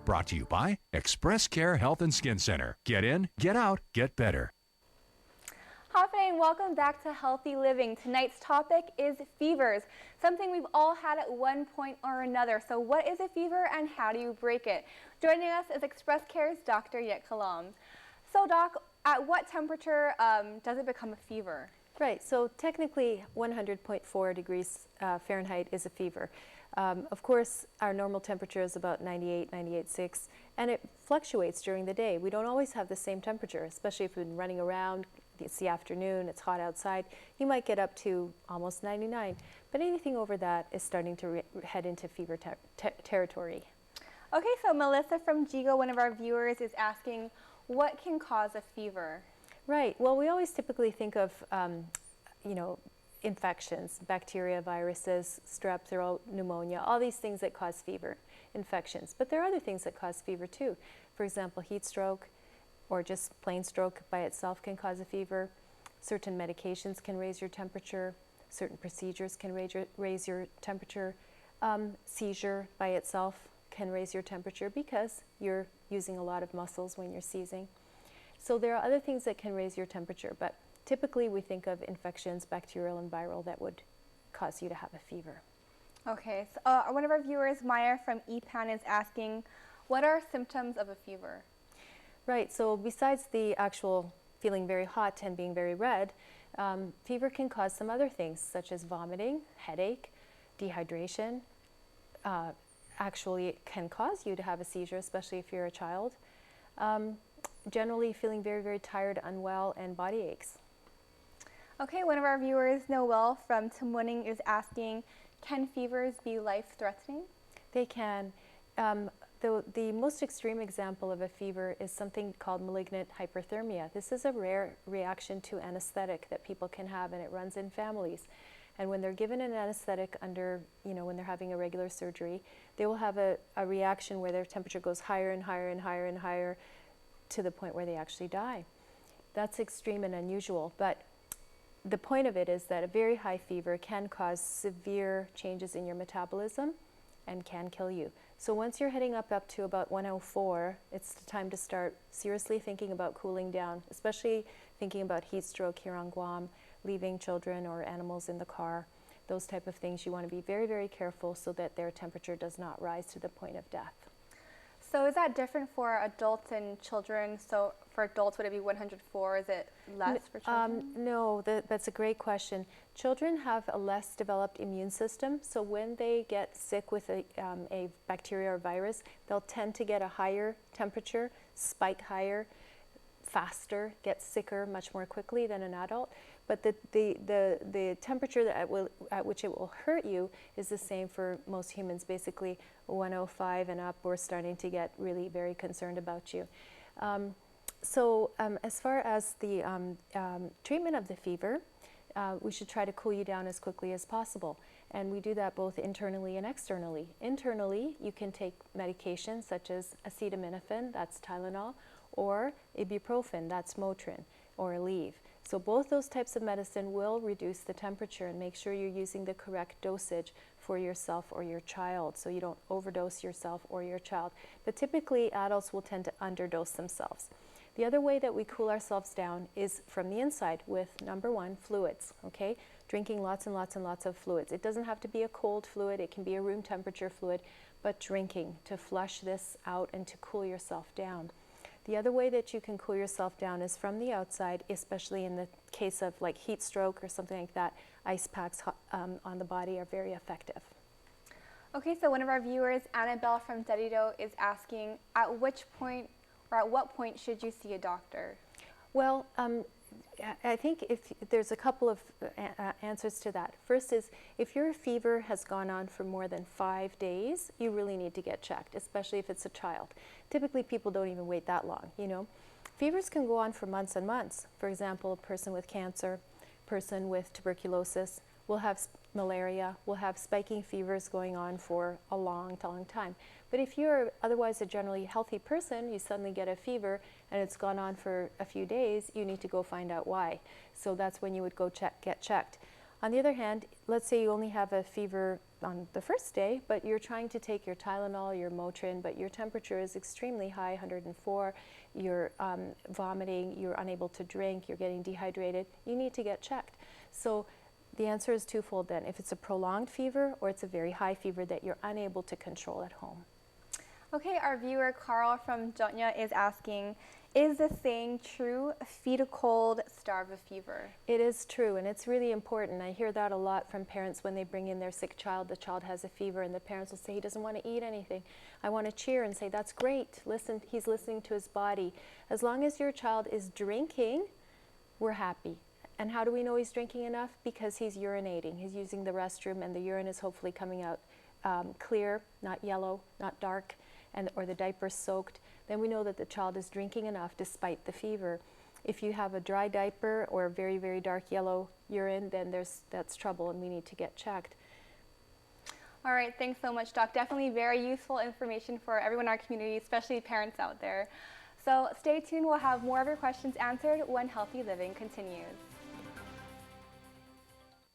Brought to you by ExpressCare Health and Skin Center. Get in, get out, get better. Hi, and welcome back to Healthy Living. Tonight's topic is fevers, something we've all had at one point or another. So what is a fever and how do you break it? Joining us is ExpressCare's Dr. Jitka Lom. So Doc, at what temperature does it become a fever? Right, so technically 100.4 degrees Fahrenheit is a fever. Of course, our normal temperature is about 98, 98.6, and it fluctuates during the day. We don't always have the same temperature, especially if you've been running around, it's the afternoon, it's hot outside, you might get up to almost 99. But anything over that is starting to head into fever territory. Okay, so Melissa from Jigo, one of our viewers, is asking, what can cause a fever? Right, well, we always typically think of, infections, bacteria, viruses, strep throat, pneumonia, all these things that cause fever, infections. But there are other things that cause fever too. For example, heat stroke or just plain stroke by itself can cause a fever. Certain medications can raise your temperature. Certain procedures can raise your temperature. Seizure by itself can raise your temperature because you're using a lot of muscles when you're seizing. So there are other things that can raise your temperature, but typically we think of infections, bacterial and viral, that would cause you to have a fever. Okay, so one of our viewers, Maya from EPAN, is asking, what are symptoms of a fever? Right, so besides the actual feeling very hot and being very red, fever can cause some other things such as vomiting, headache, dehydration. Actually, it can cause you to have a seizure, especially if you're a child. Generally feeling very, very tired, unwell, and body aches. Okay, one of our viewers, Noel from Tamuning, is asking, can fevers be life-threatening? They can. The most extreme example of a fever is something called malignant hyperthermia. This is a rare reaction to anesthetic that people can have, and it runs in families. And when they're given an anesthetic under, when they're having a regular surgery, they will have a reaction where their temperature goes higher and higher and higher and higher to the point where they actually die. That's extreme and unusual, but the point of it is that a very high fever can cause severe changes in your metabolism and can kill you. So once you're heading up to about 104, it's the time to start seriously thinking about cooling down, especially thinking about heat stroke here on Guam, leaving children or animals in the car, those type of things. You want to be very, very careful so that their temperature does not rise to the point of death. So is that different for adults and children? So for adults, would it be 104? Is it less for children? No, that's a great question. Children have a less developed immune system, so when they get sick with a bacteria or virus, they'll tend to get a higher temperature, spike higher, faster, get sicker much more quickly than an adult. But the temperature at which it will hurt you is the same for most humans. Basically 105 and up, we're starting to get really very concerned about you. As far as the treatment of the fever, we should try to cool you down as quickly as possible. And we do that both internally and externally. Internally, you can take medications such as acetaminophen, that's Tylenol, or ibuprofen, that's Motrin, or Aleve. So both those types of medicine will reduce the temperature, and make sure you're using the correct dosage for yourself or your child so you don't overdose yourself or your child. But typically adults will tend to underdose themselves. The other way that we cool ourselves down is from the inside with, number one, fluids, okay? Drinking lots and lots and lots of fluids. It doesn't have to be a cold fluid, it can be a room temperature fluid, but drinking to flush this out and to cool yourself down. The other way that you can cool yourself down is from the outside, especially in the case of like heat stroke or something like that. Ice packs on the body are very effective. Okay, so one of our viewers, Annabelle from Dedido, is asking, at which point or at what point should you see a doctor? Well, I think if there's a couple of answers to that. First is, if your fever has gone on for more than 5 days, you really need to get checked, especially if it's a child. Typically, people don't even wait that long, Fevers can go on for months and months. For example, a person with cancer, person with tuberculosis will have malaria, will have spiking fevers going on for a long, long time. But if you're otherwise a generally healthy person, you suddenly get a fever and it's gone on for a few days, you need to go find out why. So that's when you would go get checked. On the other hand, let's say you only have a fever on the first day, but you're trying to take your Tylenol, your Motrin, but your temperature is extremely high, 104, you're vomiting, you're unable to drink, you're getting dehydrated, you need to get checked. So the answer is twofold then, if it's a prolonged fever or it's a very high fever that you're unable to control at home. Okay, our viewer Carl from Jotnya is asking, is the saying true, feed a cold, starve a fever? It is true, and it's really important. I hear that a lot from parents when they bring in their sick child. The child has a fever, and the parents will say, he doesn't want to eat anything. I want to cheer and say, that's great. Listen, he's listening to his body. As long as your child is drinking, we're happy. And how do we know he's drinking enough? Because he's urinating. He's using the restroom, and the urine is hopefully coming out clear, not yellow, not dark, or the diaper's soaked. Then we know that the child is drinking enough despite the fever. If you have a dry diaper or very, very dark yellow urine, then that's trouble and we need to get checked. All right, thanks so much, Doc. Definitely very useful information for everyone in our community, especially parents out there. So stay tuned, we'll have more of your questions answered when Healthy Living continues.